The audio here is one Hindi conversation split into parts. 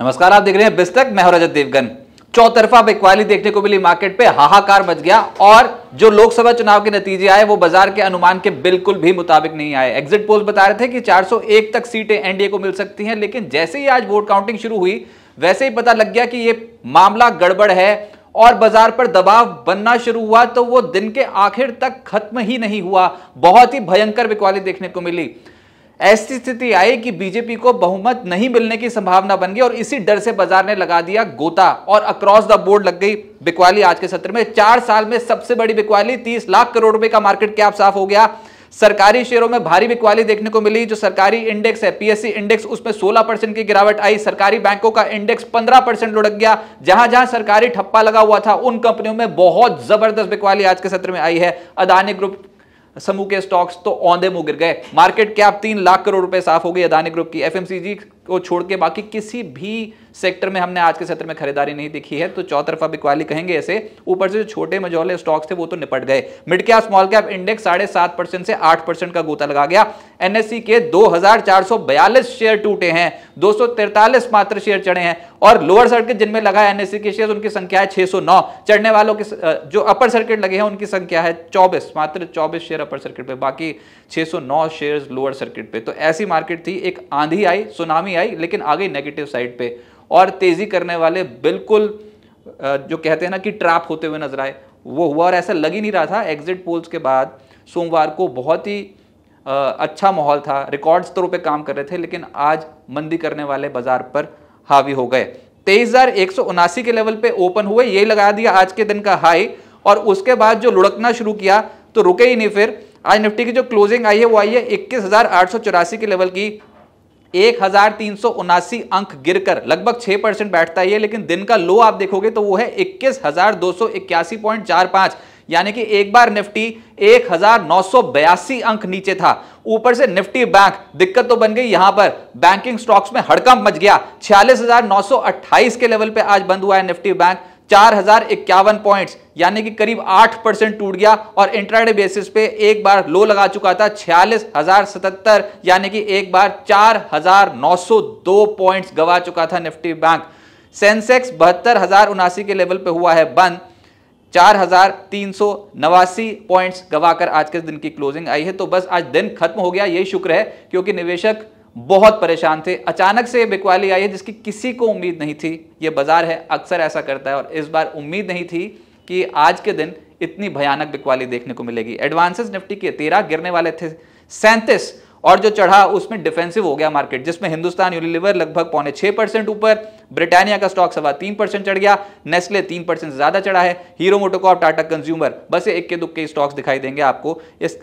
नमस्कार, आप देख रहे हैं बिस्तक। मैं हूं रजत देवगन। चौतरफा बिकवाली देखने को मिली, मार्केट पे हाहाकार मच गया और जो लोकसभा चुनाव के नतीजे आए वो बाजार के अनुमान के बिल्कुल भी मुताबिक नहीं आए। एग्जिट पोल्स बता रहे थे कि 401 तक सीटें एनडीए को मिल सकती हैं, लेकिन जैसे ही आज वोट काउंटिंग शुरू हुई वैसे ही पता लग गया कि ये मामला गड़बड़ है और बाजार पर दबाव बनना शुरू हुआ। तो वो दिन के आखिर तक खत्म ही नहीं हुआ, बहुत ही भयंकर बिकवाली देखने को मिली। ऐसी स्थिति आई कि बीजेपी को बहुमत नहीं मिलने की संभावना बन गई और इसी डर से बाजार ने लगा दिया गोता और अक्रॉस द बोर्ड लग गई बिकवाली। आज के सत्र में 4 साल में सबसे बड़ी बिकवाली, 30 लाख करोड़ रुपए का मार्केट कैप साफ हो गया। सरकारी शेयरों में भारी बिकवाली देखने को मिली। जो सरकारी इंडेक्स है पीएससी इंडेक्स, उसमें 16% की गिरावट आई। सरकारी बैंकों का इंडेक्स 15% लुढ़क गया। जहां जहां सरकारी ठप्पा लगा हुआ था उन कंपनियों में बहुत जबरदस्त बिकवाली आज के सत्र में आई है। अदानी ग्रुप समूह के स्टॉक्स तो औंधे मुंह गिर गए। मार्केट कैप 3 लाख करोड़ रुपए साफ हो गई अदानी ग्रुप की। एफएमसीजी को छोड़ के बाकी किसी भी सेक्टर में हमने आज के सत्र में खरीदारी नहीं दिखी है, तो चौतरफा बिकवाली कहेंगे ऐसे। ऊपर से जो छोटे मझौले स्टॉक्स थे वो तो निपट गए। Mid cap small cap index 7.5% से 8% का गोता लगा गया। एनएससी के 2442 शेयर टूटे हैं, 243 मात्र शेयर चढ़े हैं और लोअर सर्किट जिनमें लगा है एनएससी के शेयर उनकी संख्या है 609। चढ़ने वालों की जो अपर सर्किट लगे हैं उनकी संख्या है 24, मात्र 24 शेयर अपर सर्किट पे, बाकी 609 शेयर्स लोअर सर्किट पे। तो ऐसी मार्केट थी। एक आंधी आई, सुनामी आई, लेकिन आ गई नेगेटिव साइड पे और तेजी करने वाले बिल्कुल जो कहते हैं ना कि ट्रैप होते हुए नजर आए, वो हुआ। और ऐसा लग ही नहीं रहा था। एग्जिट पोल्स के बाद सोमवार को बहुत ही अच्छा माहौल था, रिकॉर्ड स्तरों पे काम कर रहे थे, लेकिन आज मंदी करने वाले बाजार पर हावी हो गए। 23,179 के लेवल पे ओपन हुए, यही लगा दिया आज के दिन का हाई और उसके बाद जो लुढ़कना शुरू किया तो रुके ही नहीं। फिर आज निफ्टी की जो क्लोजिंग आई है वो आई है 21,884 के लेवल की। 1,379 अंक गिरकर लगभग 6% बैठता है ये, लेकिन दिन का लो आप देखोगे तो वो है 21,281.45, यानी कि एक बार निफ्टी 1,982 अंक नीचे था। ऊपर से निफ्टी बैंक, दिक्कत तो बन गई यहां पर, बैंकिंग स्टॉक्स में हड़कंप मच गया। 46,928 के लेवल पे आज बंद हुआ है निफ्टी बैंक। 4,051 पॉइंट्स यानी कि करीब 8% टूट गया और इंट्राडे बेसिस पे एक बार लो लगा चुका था 46,077, यानी कि एक बार 4,902 पॉइंट्स गवा चुका था निफ्टी बैंक। सेंसेक्स 72,079 के लेवल पे हुआ है बंद, 4,389 पॉइंट्स गवाकर आज के दिन की क्लोजिंग आई है। तो बस आज दिन खत्म हो गया, यही शुक्र है, क्योंकि निवेशक बहुत परेशान थे। अचानक से बिकवाली आई है जिसकी किसी को उम्मीद नहीं थी। ये बाजार है, अक्सर ऐसा करता है और इस बार उम्मीद नहीं थी कि आज के दिन इतनी भयानक बिकवाली देखने को मिलेगी। एडवांसेस निफ्टी के 13 गिरने वाले थे 37 और जो चढ़ा उसमें डिफेंसिव हो गया मार्केट, जिसमें हिंदुस्तान यूनिलीवर लगभग 6.25% ऊपर, ब्रिटानिया का स्टॉक 3.25% चढ़ गया, नेस्ले 3% से ज्यादा चढ़ा है, हीरो मोटोकॉर्प, टाटा कंज्यूमर, बस ये इक्के दुक्के स्टॉक्स दिखाई देंगे आपको।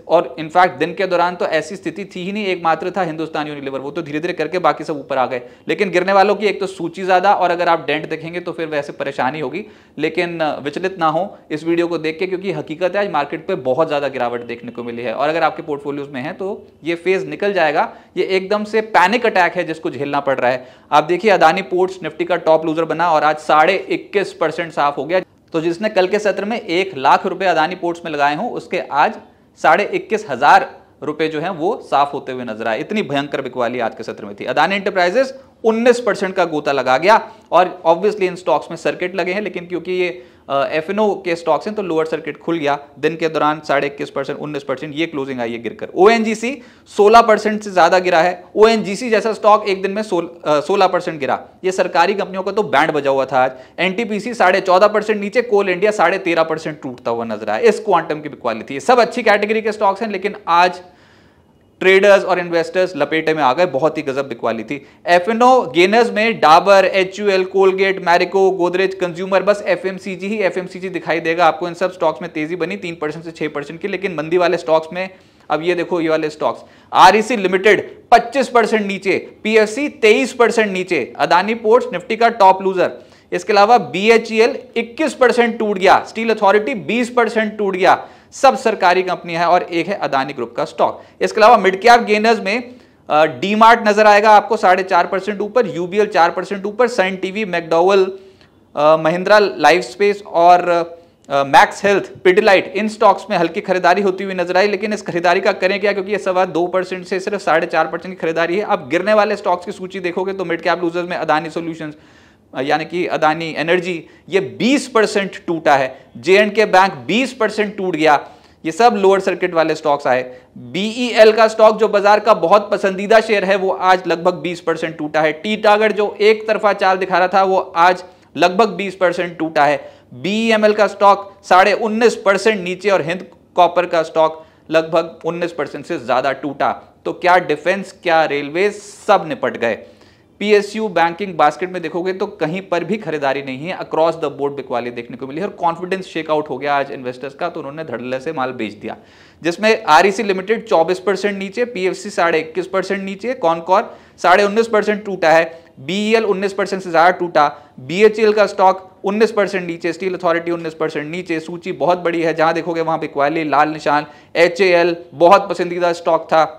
और इनफैक्ट दिन के दौरान तो ऐसी स्थिति थी ही नहीं, एकमात्र था हिंदुस्तान यूनिलीवर, वो तो धीरे धीरे करके बाकी सब ऊपर आ गए। लेकिन गिरने वालों की एक तो सूची ज्यादा और अगर आप डेंट देखेंगे तो फिर वैसे परेशानी होगी, लेकिन विचलित ना हो इस वीडियो को देख के, क्योंकि हकीकत है आज मार्केट पर बहुत ज्यादा गिरावट देखने को मिली है और अगर आपके पोर्टफोलियोज में है तो ये फेज निकल जाएगा। ये एकदम से पैनिक अटैक है जिसको झेलना पड़ रहा है। आप देखिए अदानी पोर्ट्स निफ्टी का टॉप लूजर बना और आज 21.5% साफ हो गया। तो जिसने कल के सत्र में 1 लाख रुपए अदानी पोर्ट्स में लगाए हों उसके आज 21,500 रुपए जो हैं वो साफ होते हुए नजर आए। इतनी भयंकर बिकवाली आज के सत्र में थी। अदानी एंटरप्राइजेस 19% का गोता लगा गया और ऑब्वियसली इन स्टॉक्स में सर्किट लगे हैं, लेकिन क्योंकि ये एफएनओ के स्टॉक्स हैं तो लोअर सर्किट खुल गया। दिन के दौरान 21.5%, 19% ये क्लोजिंग आई है गिरकर। ओएनजीसी 16% से ज्यादा गिरा है। ओएनजीसी जैसा स्टॉक एक दिन में 16% गिरा। ये सरकारी कंपनियों का तो बैंड बजा हुआ था आज। एनटीपीसी 14.5% नीचे, कोल इंडिया 13.5% टूटता हुआ नजर आया। इस क्वांटम की बिकवाली थी। सब अच्छी कैटेगरी के स्टॉक्स हैं, लेकिन आज ट्रेडर्स और इन्वेस्टर्स लपेटे में आ गए। बहुत ही गजब बिकवाली थी। एफएनओ गेनर्स में Dabur, HUL, Colgate, Marico, Godrej, consumer, बस एफएमसीजी ही एफएमसीजी दिखाई देगा आपको। इन सब स्टॉक्स में तेजी बनी 3% से 6% की, लेकिन मंदी वाले स्टॉक्स में अब ये देखो, ये वाले स्टॉक्स आरईसी लिमिटेड 25% नीचे, पीएफसी 23% नीचे, अदानी पोर्ट्स निफ्टी का टॉप लूजर। इसके अलावा बीएचईएल 21% टूट गया, स्टील अथॉरिटी 20% टूट गया। सब सरकारी कंपनी है और एक है अदानी ग्रुप का स्टॉक। इसके अलावा मिड कैप गेनर्स में डीमार्ट नजर आएगा आपको 4.5% ऊपर, यूबीएल 4% ऊपर, Sun TV, McDowell, Mahindra life space और मैक्स हेल्थ, पिडिलाइट, इन स्टॉक्स में हल्की खरीदारी होती हुई नजर आई, लेकिन इस खरीदारी का करें क्या, क्योंकि ये 2% से सिर्फ 4.5% की खरीदारी है। अब गिरने वाले स्टॉक्स की सूची देखोगे तो मिड कैप लूजर्स में अदानी सॉल्यूशंस यानी कि अदानी एनर्जी, ये 20% टूटा है। J&K बैंक 20% टूट गया। ये सब लोअर सर्किट वाले स्टॉक्स आए। BEL का स्टॉक जो बाजार का बहुत पसंदीदा शेयर है, वो आज लगभग 20% टूटा है। टीटागढ़ जो एक तरफा चाल दिखा रहा था, वो आज लगभग 20% टूटा है। BEML का स्टॉक 19.5% नीचे और हिंद कॉपर का स्टॉक लगभग 19% से ज्यादा टूटा। तो क्या डिफेंस, क्या रेलवे, सब निपट गए। PSU बैंकिंग बास्केट में देखोगे तो कहीं पर भी खरीदारी नहीं है, अक्रॉस द बोर्ड बिकवाली देखने को मिली और कॉन्फिडेंस शेकआउट हो गया आज इन्वेस्टर्स का, तो उन्होंने धड़ल्ले से माल बेच दिया, जिसमें REC लिमिटेड 24% नीचे, PFC 21.5% नीचे, कॉनकॉर 19.5% टूटा है, BEL 19% से ज्यादा टूटा, BHEL का स्टॉक 19% नीचे, स्टील अथॉरिटी 19% नीचे। सूची बहुत बड़ी है, जहां देखोगे वहां बिकवाली, लाल निशान। HAL बहुत पसंदीदा स्टॉक था,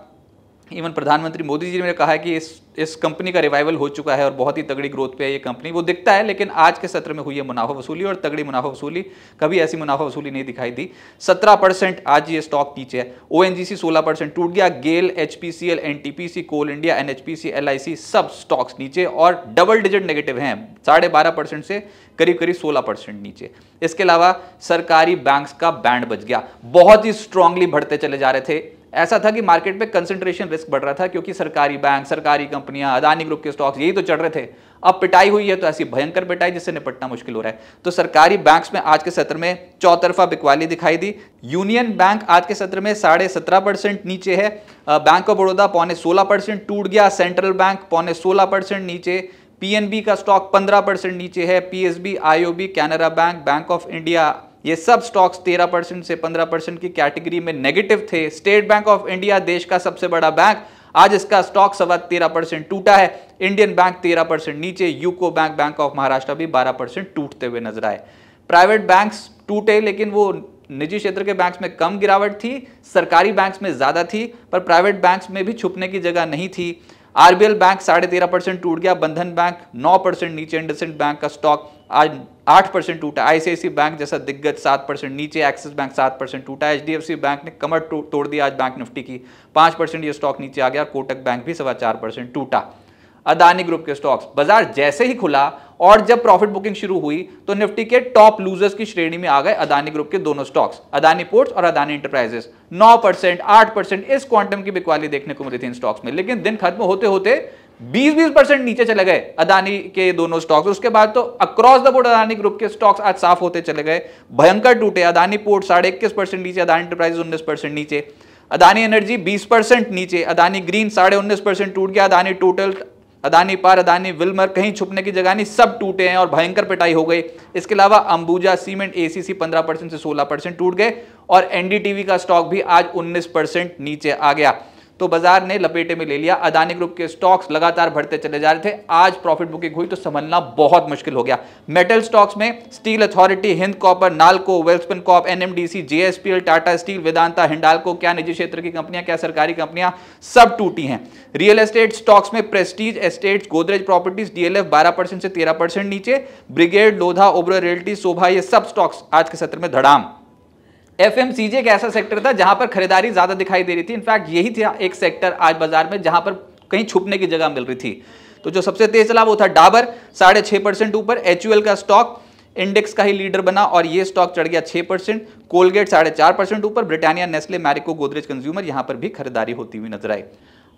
इवन प्रधानमंत्री मोदी जी ने कहा है कि इस कंपनी का रिवाइवल हो चुका है और बहुत ही तगड़ी ग्रोथ पे है ये कंपनी, वो दिखता है। लेकिन आज के सत्र में हुई है मुनाफा वसूली और तगड़ी मुनाफा वसूली, कभी ऐसी मुनाफा वसूली नहीं दिखाई दी। 17% आज ये स्टॉक नीचे है। ONGC 16% टूट गया। गेल, HPCL, NTPC, कोल इंडिया, NHPC, LIC सब स्टॉक्स नीचे और डबल डिजिट नेगेटिव हैं, 12.5% से करीब 16% नीचे। इसके अलावा सरकारी बैंक्स का बैंड बज गया, बहुत ही स्ट्रांगली बढ़ते चले जा रहे थे। ऐसा था कि मार्केट में कंसंट्रेशन रिस्क बढ़ रहा था, क्योंकि सरकारी बैंक, सरकारी कंपनियां, अदानी ग्रुप के स्टॉक्स यही तो चढ़ रहे थे। अब पिटाई हुई है तो ऐसी भयंकर पिटाई जिससे निपटना मुश्किल हो रहा है। तो सरकारी बैंक्स में आज के सत्र में चौतरफा बिकवाली दिखाई दी। यूनियन बैंक आज के सत्र में 17.5% नीचे है। बैंक ऑफ बड़ौदा 15.16% टूट गया। सेंट्रल बैंक 15.16% नीचे। PNB का स्टॉक 15% नीचे है। PSB, IOB, Canara bank, bank of India, ये सब स्टॉक्स 13% से 15% की कैटेगरी में नेगेटिव थे। स्टेट बैंक ऑफ इंडिया, देश का सबसे बड़ा बैंक, आज इसका स्टॉक 13.25% टूटा है। इंडियन बैंक 13% नीचे। UCO bank, bank of Maharashtra भी 12% टूटते हुए नजर आए। प्राइवेट बैंक्स टूटे, लेकिन वो निजी क्षेत्र के बैंक्स में कम गिरावट थी, सरकारी बैंक्स में ज्यादा थी, पर प्राइवेट बैंक्स में भी छुपने की जगह नहीं थी। RBL बैंक 13.5% टूट गया। बंधन बैंक 9% नीचे। इंडसइंड बैंक का स्टॉक आज 8% टूटा। ICICI बैंक जैसा दिग्गज 7% नीचे। एक्सिस बैंक 7% टूटा। HDFC बैंक ने कमर तोड़ दिया आज बैंक निफ्टी की, 5% ये स्टॉक नीचे आ गया। कोटक बैंक भी 4.25% टूटा। अदानी ग्रुप के स्टॉक्स, बाजार जैसे ही खुला और जब प्रॉफिट बुकिंग शुरू हुई तो निफ्टी के टॉप लूजर्स की श्रेणी में आ गए अदानी ग्रुप के दोनों स्टॉक्स, अदानी पोर्ट्स और अदानी एंटरप्राइजेस। 9%, 8% इस क्वांटम की बिकवाली देखने को मिली थी इन स्टॉक्स में। लेकिन दिन खत्म होते होते 20% नीचे चले गए अदानी के दोनों स्टॉक्स। उसके बाद तो across the board Adani group के स्टॉक्स आज साफ होते चले गए, भयंकर टूटे। अदानी पोर्ट 21.5% नीचे, अदानी एंटरप्राइजेस 19% नीचे, अदानी एनर्जी 20% नीचे, अदानी ग्रीन 19.5% टूट गया, अदानी टोटल, अदानी पार, अदानी विल्मर, कहीं छुपने की जगह नहीं, सब टूटे हैं और भयंकर पिटाई हो गई। इसके अलावा अंबुजा सीमेंट, ACC 15% से 16% टूट गए और NDTV का स्टॉक भी आज 19% नीचे आ गया। तो बाजार ने लपेटे में ले लिया। अदानी ग्रुप के स्टॉक्स लगातार बढ़ते चले जा रहे थे। आज प्रॉफिट बुकिंग हुई तो संभलना बहुत मुश्किल हो गया। मेटल स्टॉक्स में steel authority, Hind copper, NALCO, Welspun Corp, NMDC, JSPL, Tata steel, Vedanta, Hindalco, क्या निजी क्षेत्र की कंपनियां, क्या सरकारी कंपनियां, सब टूटी हैं। रियल एस्टेट स्टॉक्स में Prestige estates, Godrej properties, DLF 12% से 13% नीचे, ब्रिगेड, लोधा, ओबरॉय रियल्टी, शोभा, ये सब स्टॉक्स आज के सत्र में धड़ाम। FMCG एक ऐसा सेक्टर था जहां पर खरीदारी ज्यादा दिखाई दे रही थी। इनफैक्ट यही था एक सेक्टर आज बाजार में जहां पर कहीं छुपने की जगह मिल रही थी। तो जो सबसे तेज चला वो था डाबर, 6.5% ऊपर। HUL का स्टॉक इंडेक्स का ही लीडर बना और ये स्टॉक चढ़ गया 6%। कोलगेट 4.5% ऊपर। Britannia, Nestle, Marico, Godrej consumer, यहां पर भी खरीदारी होती हुई नजर आई।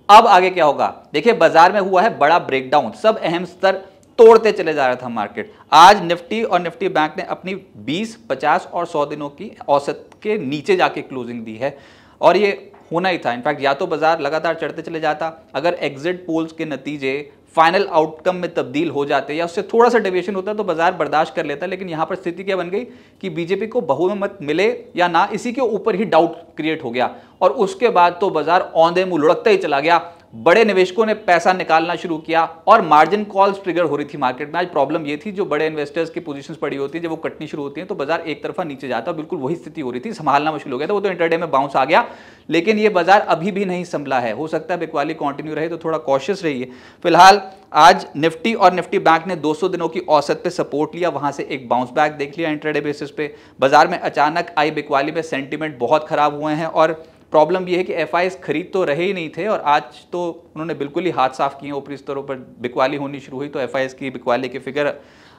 अब आगे क्या होगा? देखिए, बाजार में हुआ है बड़ा ब्रेकडाउन, सब अहम स्तर तोड़ते चले जा रहा था मार्केट। आज निफ्टी और निफ्टी बैंक ने अपनी 20, 50 और 100 दिनों की औसत के नीचे जाके क्लोजिंग दी है और ये होना ही था। इनफैक्ट या तो बाजार लगातार चढ़ते चले जाता, अगर एग्जिट पोल्स के नतीजे फाइनल आउटकम में तब्दील हो जाते या उससे थोड़ा सा डेविएशन होता तो बाजार बर्दाश्त कर लेता। लेकिन यहां पर स्थिति क्या बन गई कि बीजेपी को बहुमत मिले या ना, इसी के ऊपर ही डाउट क्रिएट हो गया और उसके बाद तो बाजार औंधे मुंह लुढ़कता ही चला गया। बड़े निवेशकों ने पैसा निकालना शुरू किया और मार्जिन कॉल्स ट्रिगर हो रही थी मार्केट में। आज प्रॉब्लम ये थी, जो बड़े इन्वेस्टर्स की पोजीशंस पड़ी होती हैं जब वो कटनी शुरू होती हैं तो बाजार एक तरफा नीचे जाता है। बिल्कुल वही स्थिति हो रही थी, संभालना मुश्किल हो गया था। वो तो इंटरडे में बाउंस आ गया, लेकिन ये बाजार अभी भी नहीं संभला है। हो सकता है बिकवाली कंटिन्यू रहे, तो थोड़ा कॉशियस रहिए। फिलहाल आज निफ्टी और निफ्टी बैंक ने 200 दिनों की औसत पे सपोर्ट लिया, वहां से एक बाउंस बैक देख लिया इंट्राडे बेसिस पे। बाजार में अचानक आई बिकवाली में सेंटीमेंट बहुत खराब हुए हैं और प्रॉब्लम यह है कि एफआईएस खरीद तो रहे ही नहीं थे और आज तो उन्होंने बिल्कुल ही हाथ साफ किए। ऊपरी स्तरों पर बिकवाली होनी शुरू हुई तो एफआईएस की बिकवाली की फिगर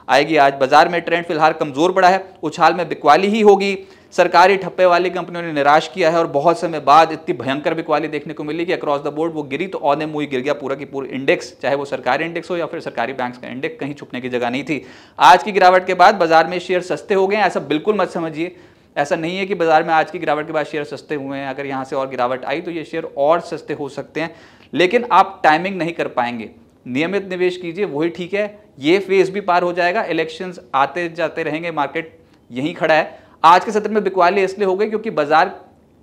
आएगी। आज बाजार में ट्रेंड फिलहाल कमजोर पड़ा है, उछाल में बिकवाली ही होगी। सरकारी ठप्पे वाली कंपनियों ने निराश किया है और बहुत समय बाद इतनी भयंकर बिकवाली देखने को मिली कि अक्रॉस द बोर्ड वो गिरी तो औने मुई गिर गया पूरा की पूरा इंडेक्स, चाहे वो सरकारी इंडेक्स हो या फिर सरकारी बैंक्स का इंडेक्स, कहीं छुपने की जगह नहीं थी। आज की गिरावट के बाद बाजार में शेयर सस्ते हो गए, ऐसा बिल्कुल मत समझिए। ऐसा नहीं है कि बाजार में आज की गिरावट के बाद शेयर सस्ते हुए हैं। अगर यहाँ से और गिरावट आई तो ये शेयर और सस्ते हो सकते हैं, लेकिन आप टाइमिंग नहीं कर पाएंगे। नियमित निवेश कीजिए, वही ठीक है। ये फेज भी पार हो जाएगा, इलेक्शंस आते जाते रहेंगे, मार्केट यहीं खड़ा है। आज के सत्र में बिकवाली इसलिए हो गई क्योंकि बाजार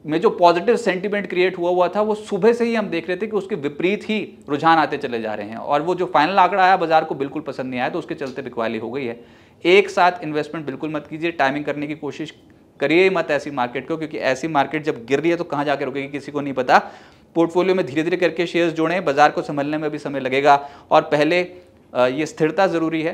में जो पॉजिटिव सेंटीमेंट क्रिएट हुआ था वो सुबह से ही हम देख रहे थे कि उसके विपरीत ही रुझान आते चले जा रहे हैं और वो जो फाइनल आंकड़ा आया बाजार को बिल्कुल पसंद नहीं आया, तो उसके चलते बिकवाली हो गई है। एक साथ इन्वेस्टमेंट बिल्कुल मत कीजिए, टाइमिंग करने की कोशिश करिए मत ऐसी मार्केट को, क्योंकि ऐसी मार्केट जब गिर रही है तो कहां जाकर रुकेगी किसी को नहीं पता। पोर्टफोलियो में धीरे धीरे करके शेयर्स जोड़ें, बाजार को संभलने में भी समय लगेगा और पहले ये स्थिरता जरूरी है,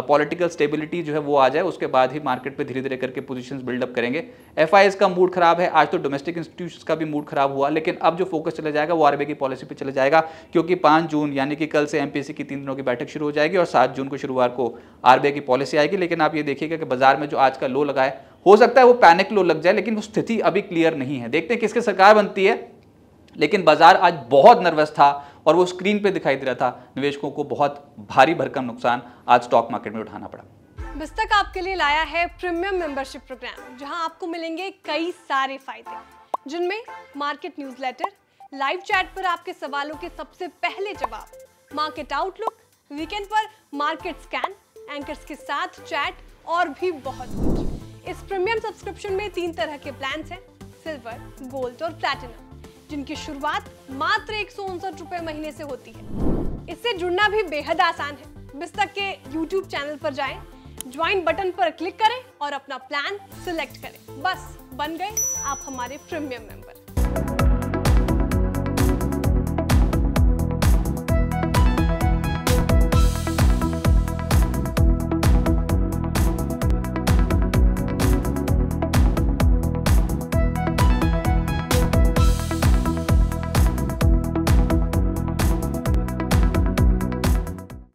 पॉलिटिकल स्टेबिलिटी जो है वो आ जाए, उसके बाद ही मार्केट पे धीरे धीरे करके पोजीशंस बिल्डअप करेंगे। एफआईएस का मूड खराब है, आज तो डोमेस्टिक इंस्टीट्यूशंस का भी मूड खराब हुआ, लेकिन अब जो फोकस चला जाएगा वो आरबीआई की पॉलिसी पे चला जाएगा, क्योंकि 5 जून यानी कि कल से एमपीसी की 3 दिनों की बैठक शुरू हो जाएगी और 7 जून को शुक्रवार को आरबीआई की पॉलिसी आएगी। लेकिन आप ये देखिएगा कि बाजार में जो आज का लो लगा है, हो सकता है वो पैनिक लो लग जाए, लेकिन वो स्थिति अभी क्लियर नहीं है। देखते हैं किसकी सरकार बनती है, लेकिन बाजार आज बहुत नर्वस था और वो स्क्रीन पे दिखाई दे रहा था। निवेशकों को बहुत भारी भरकम नुकसान आज स्टॉक मार्केट में उठाना पड़ा। बिस्तक आपके लिए लाया है प्रीमियम मेंबरशिप प्रोग्राम, जहां आपको मिलेंगे कई सारे फायदे, जिनमें मार्केट न्यूज़लेटर, लाइव चैट पर आपके सवालों के सबसे पहले जवाब, मार्केट आउटलुक, वीकेंड पर मार्केट स्कैन, एंकर्स के साथ चैट और भी बहुत कुछ। इस प्रीमियम सब्सक्रिप्शन में 3 तरह के प्लान हैं, सिल्वर, गोल्ड और प्लैटिनम, जिनकी शुरुआत मात्र 159 रुपए महीने से होती है। इससे जुड़ना भी बेहद आसान है। बिस्तक के YouTube चैनल पर जाएं, ज्वाइन बटन पर क्लिक करें और अपना प्लान सिलेक्ट करें। बस बन गए आप हमारे प्रीमियम मेंबर।